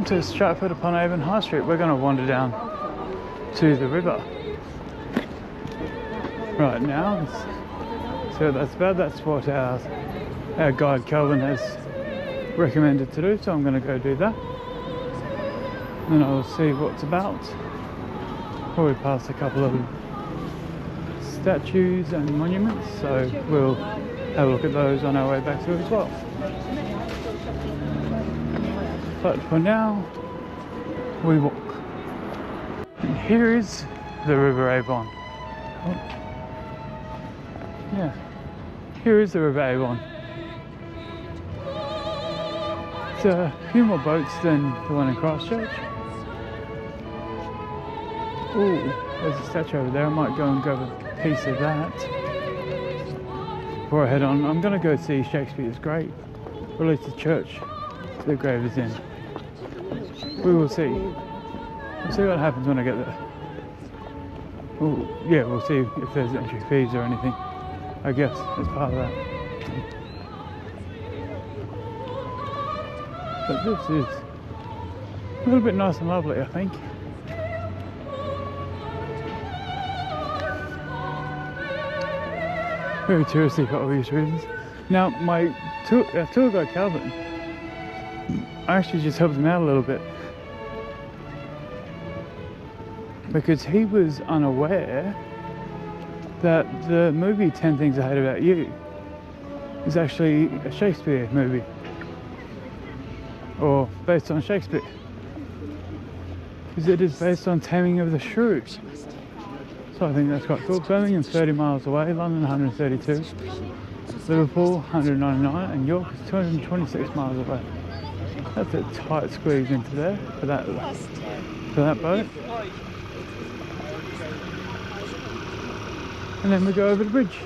To Stratford-upon-Avon High Street. We're going to wander down to the river right now. So that's about. That's what our guide Calvin has recommended to do, so I'm going to go do that, and I'll see what's about. Probably past a couple of statues and monuments, so we'll have a look at those on our way back through as well. But for now, we walk. And here is the River Avon. Oh. Yeah, here is the River Avon. It's a few more boats than the one in Christchurch. Ooh, there's a statue over there. I might go and grab a piece of that before I head on. I'm going to go see Shakespeare's grave, or at least the church the grave is in. We will see. We'll see what happens when I get there. Ooh, yeah, we'll see if there's entry fees or anything, I guess, as part of that. But this is a little bit nice and lovely, I think. Very touristy for obvious reasons. Now, my tour guide Calvin, I actually just helped him out a little bit because he was unaware that the movie 10 Things I Hate About You is actually a Shakespeare movie, or based on Shakespeare, because it is based on Taming of the Shrew. So I think that's quite cool. Birmingham 30 miles away, London 132, Liverpool 199, and York is 226 miles away. That's a tight squeeze into there for that boat. And then we go over the bridge.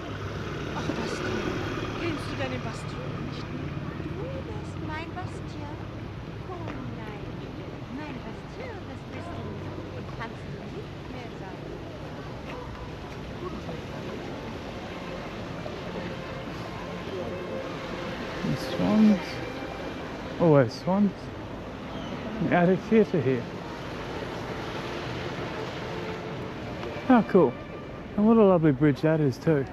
And swans. Always swans. The attic theatre here. How cool. And what a lovely bridge that is too.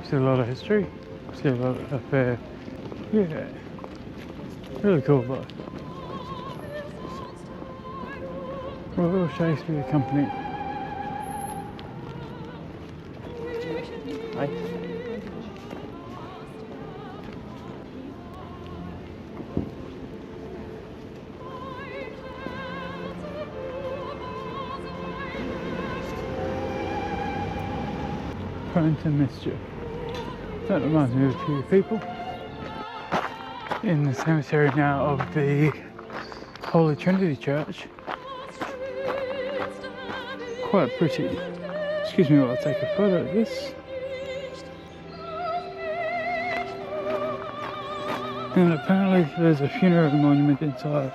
See a lot of history. See a lot of affair. Yeah. Really cool book. Royal Shakespeare Company. Hi. Prone to mischief. That reminds me of a few people. In the cemetery now of the Holy Trinity Church. Quite pretty. Excuse me while I take a photo of this. And apparently there's a funeral monument inside.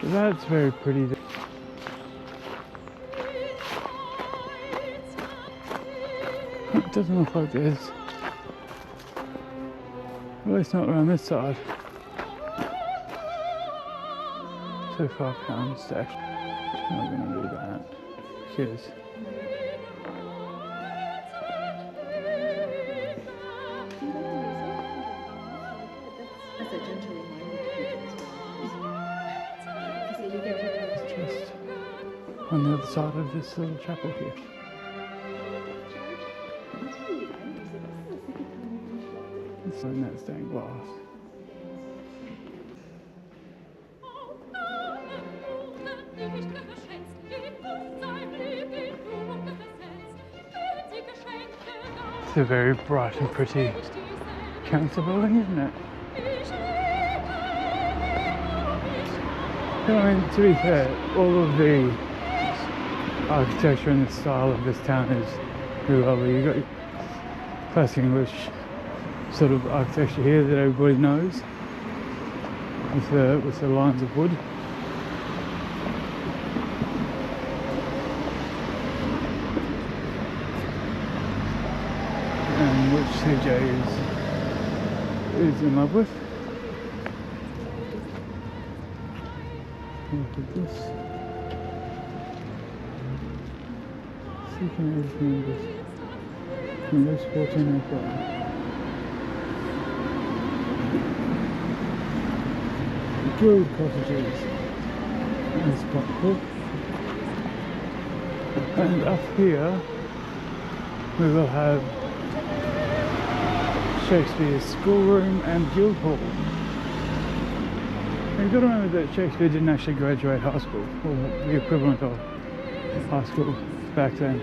So that's very pretty. It doesn't look like there's, at least not around this side. So £5 to actually, I'm not going to do that because it's just on the other side of this little chapel here. It's in that stained glass. It's a very bright and pretty council building, isn't it? I mean, to be fair, all of the architecture and the style of this town is really lovely. You've got your classic English sort of architecture here that everybody knows, with the lines of wood. which CJ is in love with. Look at this. Seeking age members from those 14 April. Guild cottages. That's quite cool. And up here we will have Shakespeare's schoolroom and guild hall. And you've got to remember that Shakespeare didn't actually graduate high school, or the equivalent of high school back then.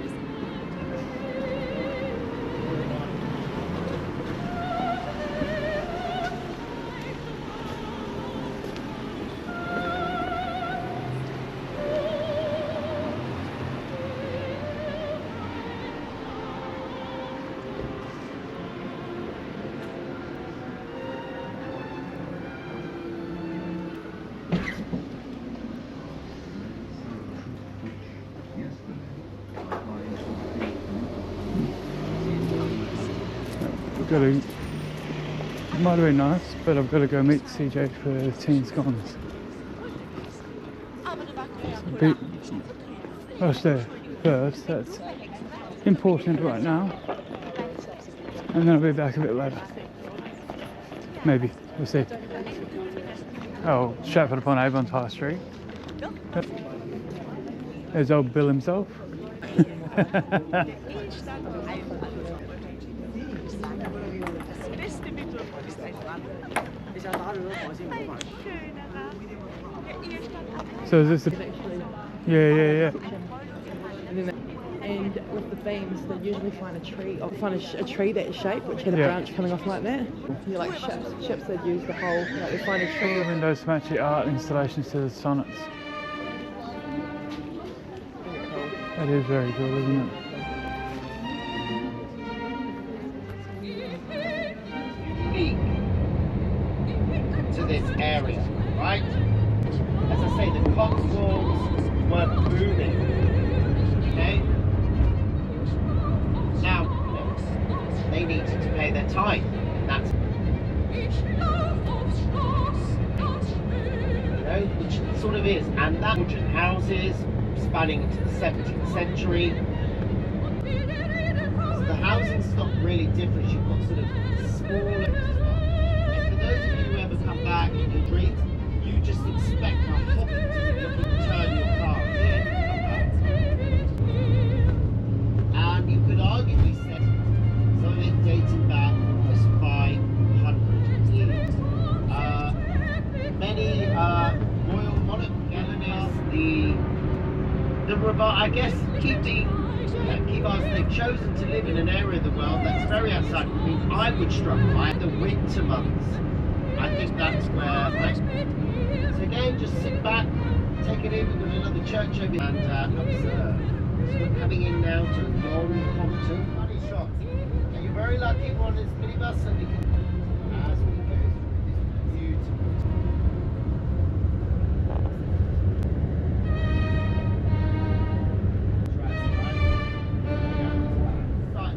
It might have been nice, but I've got to go meet CJ for teen scones. I'll stay first, that's important right now. And then I'll be back a bit later. Maybe, we'll see. Oh, Stratford-upon-Avon's High Street. Yep. There's old Bill himself. So is this the... Yeah. And with the beams, they usually find a tree, or find a tree that is shaped, which had a branch coming off like that. You like ships that use the whole, like they find a tree. All the windows match the art installations to the sonnets. That is very cool, isn't it? To this area, right? As I say, the Cotswolds were booming. Okay? Now, they needed to pay their tithe. That's, which sort of is, and that houses spanning into the 17th century. So the housing stock really differs. You've got sort of smaller. Come back in your dreams, you just expect a hobbit to turn your car in and come back. And you could arguably say some of it dating back as 500 years. Many royal monarch colonies, I guess Kiwis, they've chosen to live in an area of the world that's very outside. I mean, I would struggle by the winter months. I think that's where, right? So again, just sit back, take it in. We've got another church over here and observe. So we're coming in now to Long-Compton Money Shop. And you're very lucky we're on this minibus and we can, as we go through this beautiful.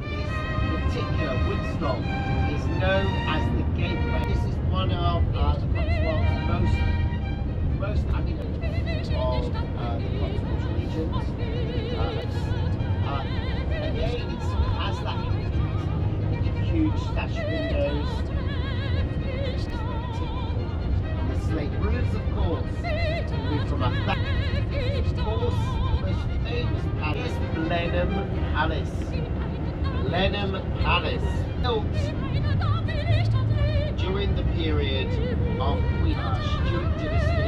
This particular Woodstock is known as the gateway. This is one of the Cotswolds most of the Cotswolds regions. Again, it has that huge sash windows, and the slate roofs, of course. We're from a of course, the most famous palace, Blenheim Palace. Blenheim Palace, built during the period of Stuart dynasty.